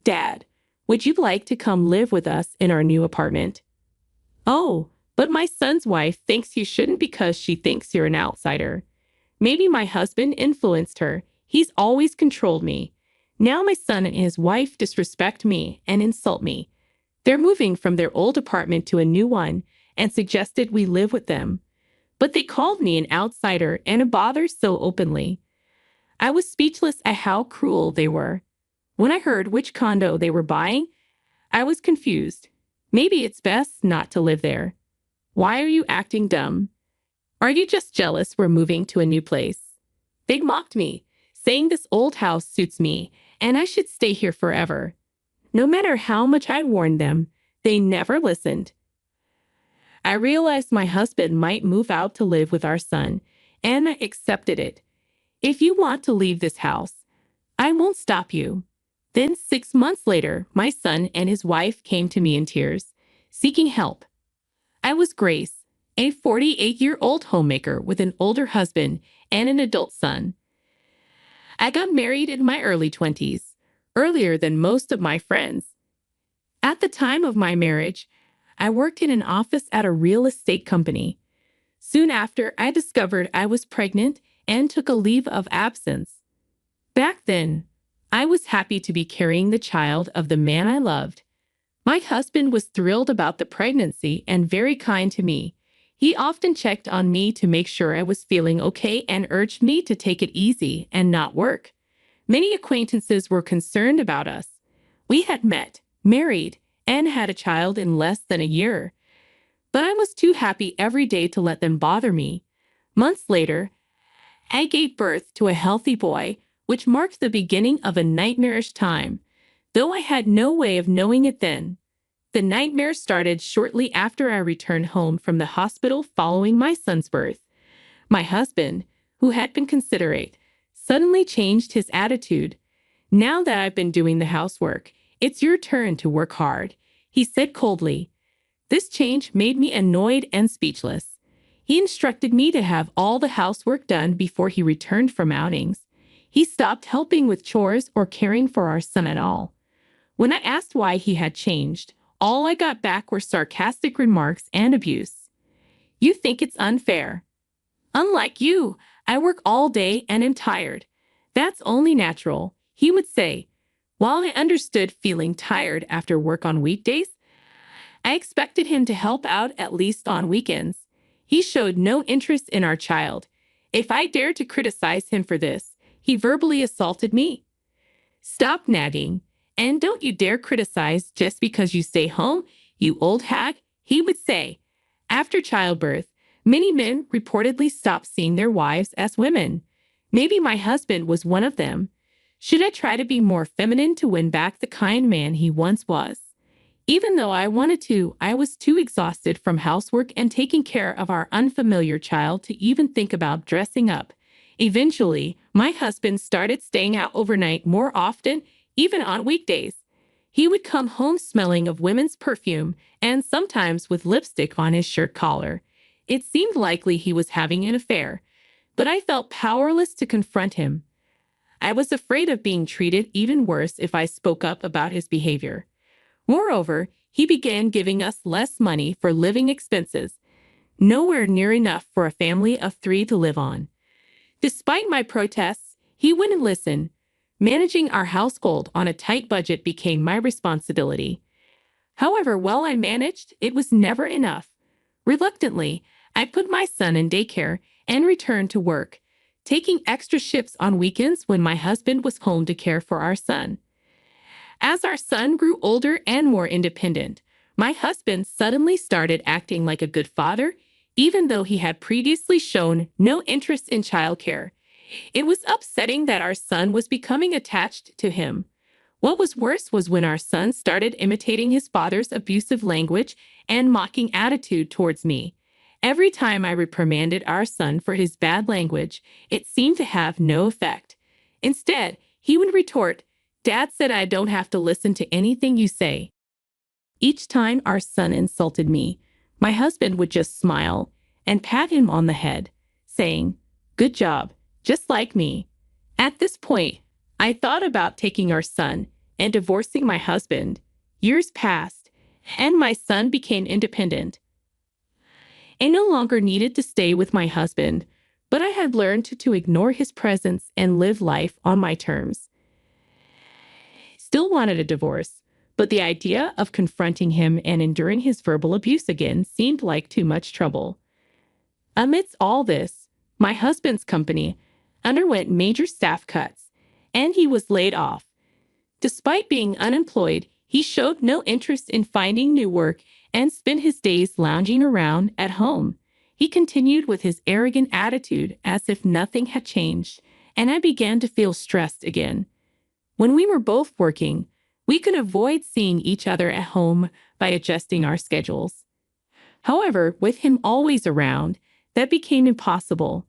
"Dad, would you like to come live with us in our new apartment?" "Oh, but my son's wife thinks you shouldn't because she thinks you're an outsider." "Maybe my husband influenced her. He's always controlled me. Now my son and his wife disrespect me and insult me. They're moving from their old apartment to a new one and suggested we live with them. But they called me an outsider and a bother so openly." I was speechless at how cruel they were. When I heard which condo they were buying, I was confused. "Maybe it's best not to live there." "Why are you acting dumb? Are you just jealous we're moving to a new place?" They mocked me, saying this old house suits me and I should stay here forever. No matter how much I warned them, they never listened. I realized my husband might move out to live with our son, and I accepted it. "If you want to leave this house, I won't stop you." Then 6 months later, my son and his wife came to me in tears, seeking help. I was Grace, a 48-year-old homemaker with an older husband and an adult son. I got married in my early 20s, earlier than most of my friends. At the time of my marriage, I worked in an office at a real estate company. Soon after, I discovered I was pregnant and took a leave of absence. Back then, I was happy to be carrying the child of the man I loved. My husband was thrilled about the pregnancy and very kind to me. He often checked on me to make sure I was feeling okay and urged me to take it easy and not work. Many acquaintances were concerned about us. We had met, married, and had a child in less than a year. But I was too happy every day to let them bother me. Months later, I gave birth to a healthy boy, which marked the beginning of a nightmarish time, though I had no way of knowing it then. The nightmare started shortly after I returned home from the hospital following my son's birth. My husband, who had been considerate, suddenly changed his attitude. "Now that I've been doing the housework, it's your turn to work hard," he said coldly. This change made me annoyed and speechless. He instructed me to have all the housework done before he returned from outings. He stopped helping with chores or caring for our son at all. When I asked why he had changed, all I got back were sarcastic remarks and abuse. "You think it's unfair. Unlike you, I work all day and am tired. That's only natural," he would say. While I understood feeling tired after work on weekdays, I expected him to help out at least on weekends. He showed no interest in our child. If I dared to criticize him for this, he verbally assaulted me. "Stop nagging, and don't you dare criticize just because you stay home, you old hag," he would say. After childbirth, many men reportedly stopped seeing their wives as women. Maybe my husband was one of them. Should I try to be more feminine to win back the kind man he once was? Even though I wanted to, I was too exhausted from housework and taking care of our unfamiliar child to even think about dressing up. Eventually, my husband started staying out overnight more often, even on weekdays. He would come home smelling of women's perfume and sometimes with lipstick on his shirt collar. It seemed likely he was having an affair, but I felt powerless to confront him. I was afraid of being treated even worse if I spoke up about his behavior. Moreover, he began giving us less money for living expenses, nowhere near enough for a family of 3 to live on. Despite my protests, he wouldn't listen. Managing our household on a tight budget became my responsibility. However well I managed, it was never enough. Reluctantly, I put my son in daycare and returned to work, taking extra shifts on weekends when my husband was home to care for our son. As our son grew older and more independent, my husband suddenly started acting like a good father, even though he had previously shown no interest in childcare. It was upsetting that our son was becoming attached to him. What was worse was when our son started imitating his father's abusive language and mocking attitude towards me. Every time I reprimanded our son for his bad language, it seemed to have no effect. Instead, he would retort, "Dad said I don't have to listen to anything you say." Each time our son insulted me, my husband would just smile and pat him on the head, saying, "Good job, just like me." At this point, I thought about taking our son and divorcing my husband. Years passed, and my son became independent. I no longer needed to stay with my husband, but I had learned to ignore his presence and live life on my terms. Still wanted a divorce, but the idea of confronting him and enduring his verbal abuse again seemed like too much trouble. Amidst all this, my husband's company underwent major staff cuts, and he was laid off. Despite being unemployed, he showed no interest in finding new work and spent his days lounging around at home. He continued with his arrogant attitude as if nothing had changed, and I began to feel stressed again. When we were both working, we could avoid seeing each other at home by adjusting our schedules. However, with him always around, that became impossible.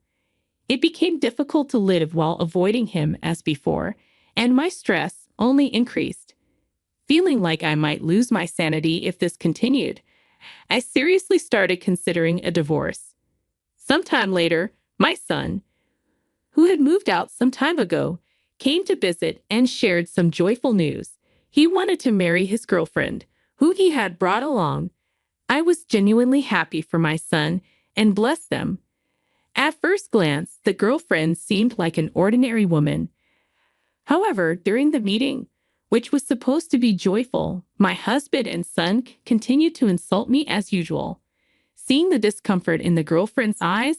It became difficult to live while avoiding him as before, and my stress only increased. Feeling like I might lose my sanity if this continued, I seriously started considering a divorce. Sometime later, my son, who had moved out some time ago, came to visit and shared some joyful news. He wanted to marry his girlfriend, who he had brought along. I was genuinely happy for my son and blessed them. At first glance, the girlfriend seemed like an ordinary woman. However, during the meeting, which was supposed to be joyful, my husband and son continued to insult me as usual. Seeing the discomfort in the girlfriend's eyes,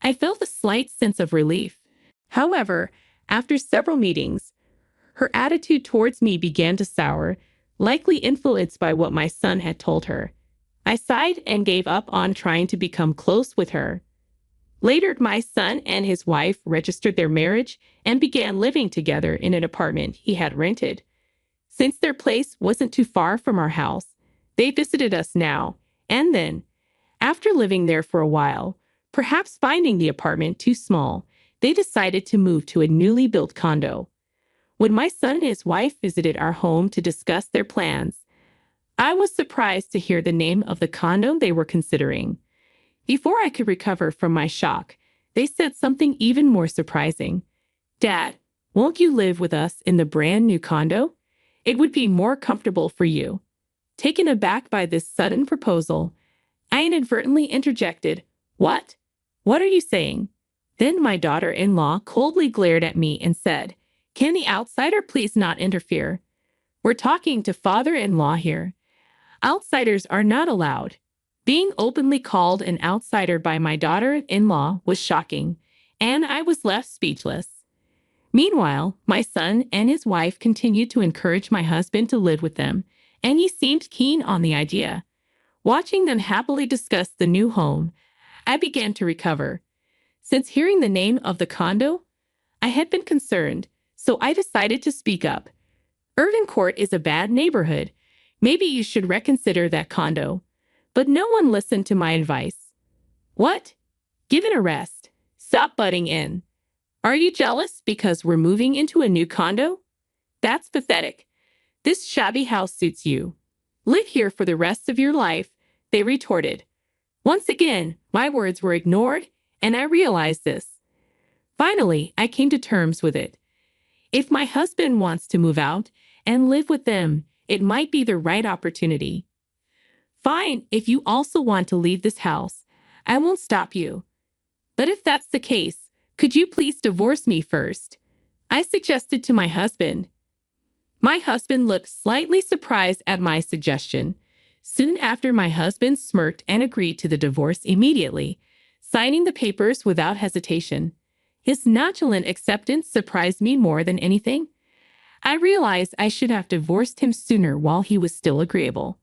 I felt a slight sense of relief. However, after several meetings, her attitude towards me began to sour, likely influenced by what my son had told her. I sighed and gave up on trying to become close with her. Later, my son and his wife registered their marriage and began living together in an apartment he had rented. Since their place wasn't too far from our house, they visited us now and then. After living there for a while, perhaps finding the apartment too small, they decided to move to a newly built condo. When my son and his wife visited our home to discuss their plans, I was surprised to hear the name of the condo they were considering. Before I could recover from my shock, they said something even more surprising. "Dad, won't you live with us in the brand new condo? It would be more comfortable for you." Taken aback by this sudden proposal, I inadvertently interjected, "What? What are you saying?" Then my daughter-in-law coldly glared at me and said, "Can the outsider please not interfere? We're talking to father-in-law here. Outsiders are not allowed." Being openly called an outsider by my daughter-in-law was shocking, and I was left speechless. Meanwhile, my son and his wife continued to encourage my husband to live with them, and he seemed keen on the idea. Watching them happily discuss the new home, I began to recover. Since hearing the name of the condo, I had been concerned, so I decided to speak up. "Irvin Court is a bad neighborhood. Maybe you should reconsider that condo." But no one listened to my advice. "What? Give it a rest. Stop butting in. Are you jealous because we're moving into a new condo? That's pathetic. This shabby house suits you. Live here for the rest of your life," they retorted. Once again, my words were ignored, and I realized this. Finally, I came to terms with it. If my husband wants to move out and live with them, it might be the right opportunity. Fine, if you also want to leave this house, I won't stop you. But if that's the case, could you please divorce me first? I suggested to my husband. My husband looked slightly surprised at my suggestion. Soon after, my husband smirked and agreed to the divorce immediately, signing the papers without hesitation. His nonchalant acceptance surprised me more than anything. I realized I should have divorced him sooner while he was still agreeable.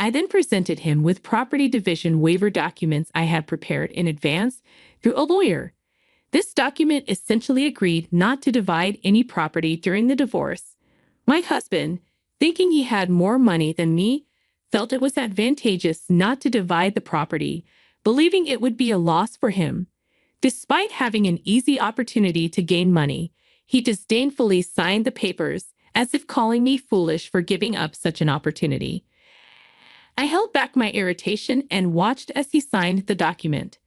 I then presented him with property division waiver documents I had prepared in advance through a lawyer. This document essentially agreed not to divide any property during the divorce. My husband, thinking he had more money than me, felt it was advantageous not to divide the property, believing it would be a loss for him. Despite having an easy opportunity to gain money, he disdainfully signed the papers, as if calling me foolish for giving up such an opportunity. I held back my irritation and watched as he signed the document.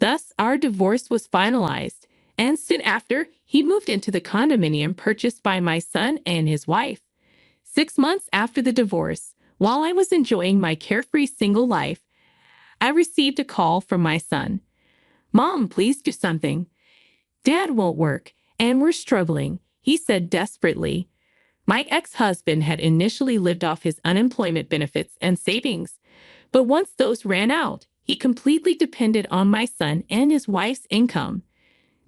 Thus, our divorce was finalized, And soon after, he moved into the condominium purchased by my son and his wife. 6 months after the divorce, while I was enjoying my carefree single life, I received a call from my son. "Mom, please do something. Dad won't work, and we're struggling," he said desperately. My ex-husband had initially lived off his unemployment benefits and savings, but once those ran out, he completely depended on my son and his wife's income.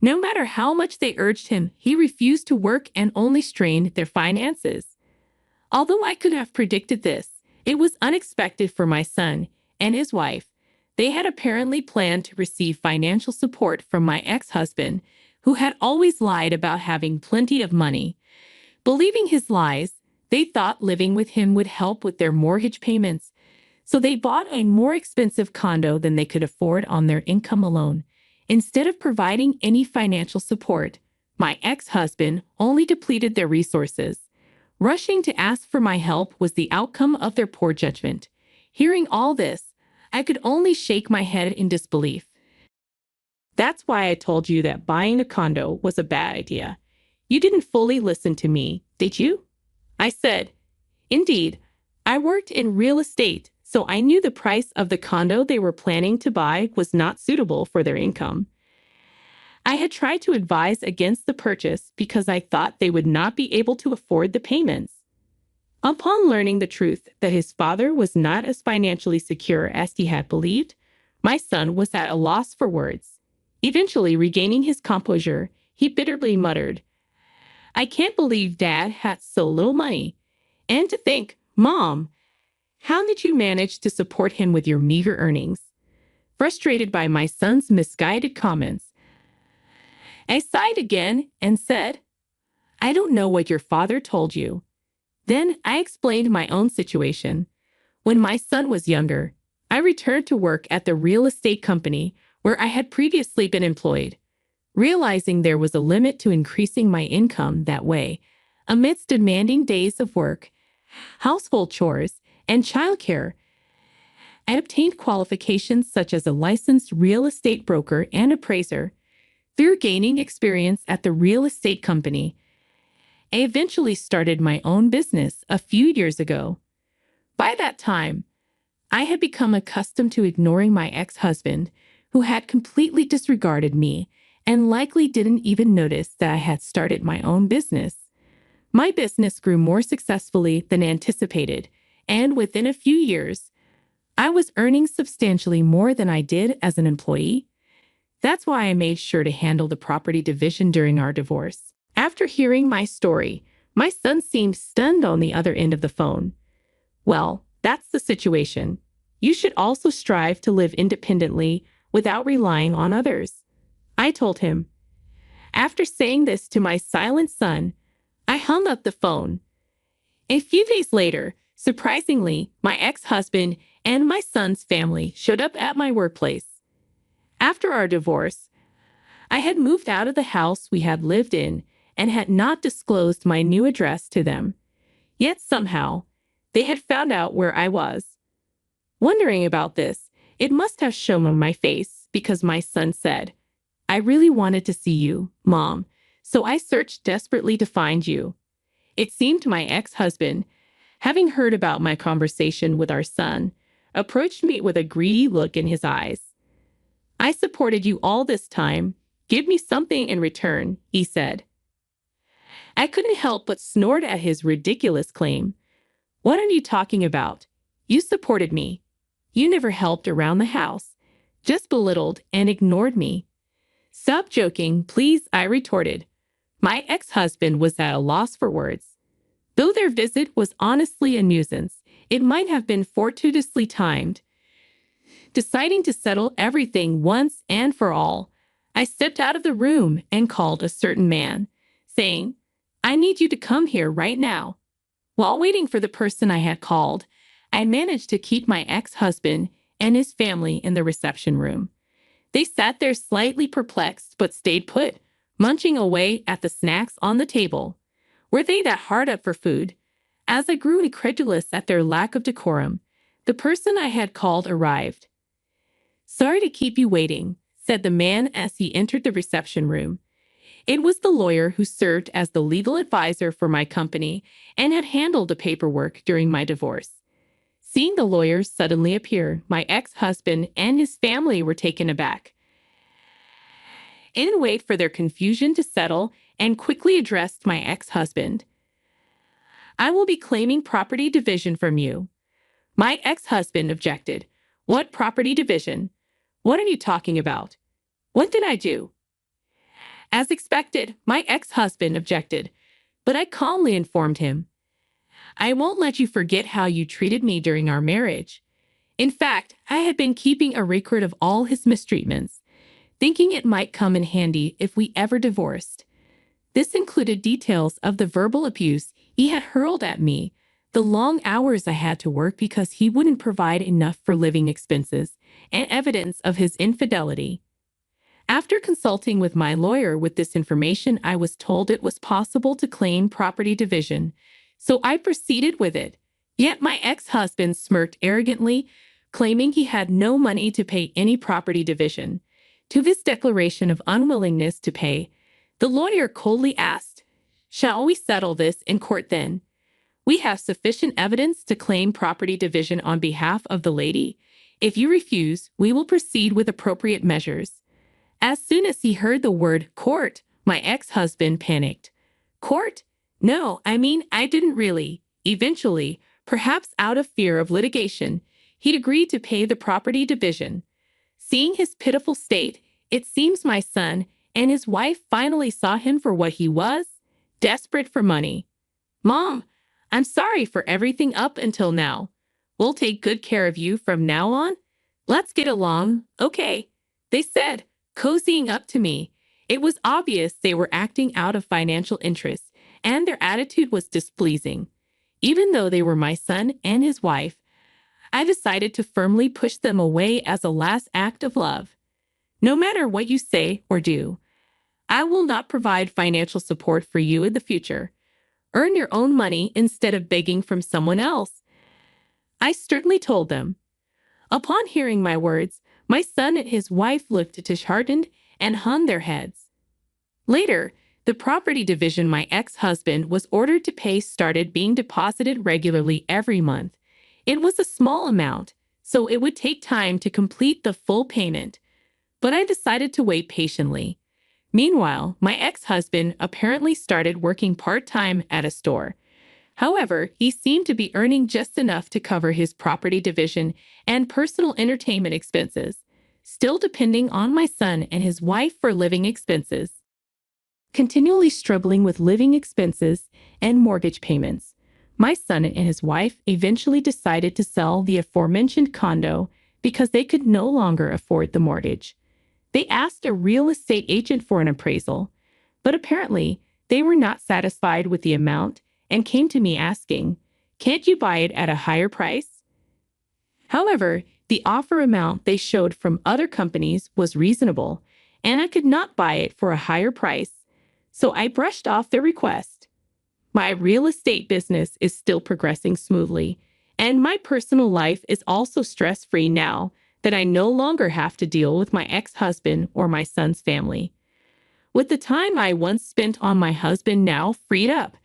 No matter how much they urged him, he refused to work and only strained their finances. Although I could have predicted this, it was unexpected for my son and his wife. They had apparently planned to receive financial support from my ex-husband, who had always lied about having plenty of money. Believing his lies, they thought living with him would help with their mortgage payments, so they bought a more expensive condo than they could afford on their income alone. Instead of providing any financial support, my ex-husband only depleted their resources. Rushing to ask for my help was the outcome of their poor judgment. Hearing all this, I could only shake my head in disbelief. "That's why I told you that buying a condo was a bad idea. You didn't fully listen to me, did you?" I said. Indeed, I worked in real estate, so I knew the price of the condo they were planning to buy was not suitable for their income. I had tried to advise against the purchase because I thought they would not be able to afford the payments. Upon learning the truth that his father was not as financially secure as he had believed, my son was at a loss for words. Eventually regaining his composure, he bitterly muttered, "I can't believe Dad had so little money. And to think, Mom, how did you manage to support him with your meager earnings?" Frustrated by my son's misguided comments, I sighed again and said, "I don't know what your father told you." Then I explained my own situation. When my son was younger, I returned to work at the real estate company where I had previously been employed. Realizing there was a limit to increasing my income that way, amidst demanding days of work, household chores, and childcare, I obtained qualifications such as a licensed real estate broker and appraiser. Through gaining experience at the real estate company, I eventually started my own business a few years ago. By that time, I had become accustomed to ignoring my ex-husband, who had completely disregarded me and likely didn't even notice that I had started my own business. My business grew more successfully than anticipated, and within a few years, I was earning substantially more than I did as an employee. That's why I made sure to handle the property division during our divorce. After hearing my story, my son seemed stunned on the other end of the phone. "Well, that's the situation. You should also strive to live independently without relying on others," I told him. After saying this to my silent son, I hung up the phone. A few days later, surprisingly, my ex-husband and my son's family showed up at my workplace. After our divorce, I had moved out of the house we had lived in and had not disclosed my new address to them. Yet somehow, they had found out where I was. Wondering about this, it must have shown on my face because my son said, "I really wanted to see you, Mom, so I searched desperately to find you." It seemed my ex-husband, having heard about my conversation with our son, approached me with a greedy look in his eyes. "I supported you all this time. Give me something in return," he said. I couldn't help but snort at his ridiculous claim. "What are you talking about? You supported me. You never helped around the house, just belittled and ignored me." "Stop joking, please," I retorted. My ex-husband was at a loss for words. Though their visit was honestly a nuisance, it might have been fortuitously timed. Deciding to settle everything once and for all, I stepped out of the room and called a certain man, saying, "I need you to come here right now." While waiting for the person I had called, I managed to keep my ex-husband and his family in the reception room. They sat there slightly perplexed but stayed put, munching away at the snacks on the table. Were they that hard up for food? As I grew incredulous at their lack of decorum, the person I had called arrived. "Sorry to keep you waiting," said the man as he entered the reception room. It was the lawyer who served as the legal advisor for my company and had handled the paperwork during my divorce. Seeing the lawyer suddenly appear, my ex-husband and his family were taken aback. I didn't wait for their confusion to settle and quickly addressed my ex-husband. "I will be claiming property division from you." My ex-husband objected. "What property division? What are you talking about? What did I do?" As expected, my ex-husband objected, but I calmly informed him, "I won't let you forget how you treated me during our marriage." In fact, I had been keeping a record of all his mistreatments, thinking it might come in handy if we ever divorced. This included details of the verbal abuse he had hurled at me, the long hours I had to work because he wouldn't provide enough for living expenses, and evidence of his infidelity. After consulting with my lawyer with this information, I was told it was possible to claim property division, so I proceeded with it. Yet my ex-husband smirked arrogantly, claiming he had no money to pay any property division. To this declaration of unwillingness to pay, the lawyer coldly asked, "Shall we settle this in court then? We have sufficient evidence to claim property division on behalf of the lady. If you refuse, we will proceed with appropriate measures." As soon as he heard the word court, my ex-husband panicked. "Court? No, I didn't really." Eventually, perhaps out of fear of litigation, he'd agreed to pay the property division. Seeing his pitiful state, it seems my son and his wife finally saw him for what he was, desperate for money. "Mom, I'm sorry for everything up until now. We'll take good care of you from now on. Let's get along, okay?" they said, cozying up to me. It was obvious they were acting out of financial interest, and their attitude was displeasing. Even though they were my son and his wife, I decided to firmly push them away as a last act of love. "No matter what you say or do, I will not provide financial support for you in the future. Earn your own money instead of begging from someone else," I sternly told them. Upon hearing my words, my son and his wife looked disheartened and hung their heads. Later, the property division my ex-husband was ordered to pay started being deposited regularly every month. It was a small amount, so it would take time to complete the full payment, but I decided to wait patiently. Meanwhile, my ex-husband apparently started working part-time at a store. However, he seemed to be earning just enough to cover his property division and personal entertainment expenses, still depending on my son and his wife for living expenses. Continually struggling with living expenses and mortgage payments, my son and his wife eventually decided to sell the aforementioned condo because they could no longer afford the mortgage. They asked a real estate agent for an appraisal, but apparently they were not satisfied with the amount and came to me asking, "Can't you buy it at a higher price?" However, the offer amount they showed from other companies was reasonable, and I could not buy it for a higher price, so I brushed off their request. My real estate business is still progressing smoothly, and my personal life is also stress-free now that I no longer have to deal with my ex-husband or my son's family. With the time I once spent on my husband now freed up,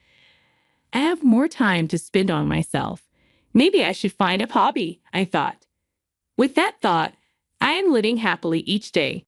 I have more time to spend on myself. Maybe I should find a hobby, I thought. With that thought, I am living happily each day.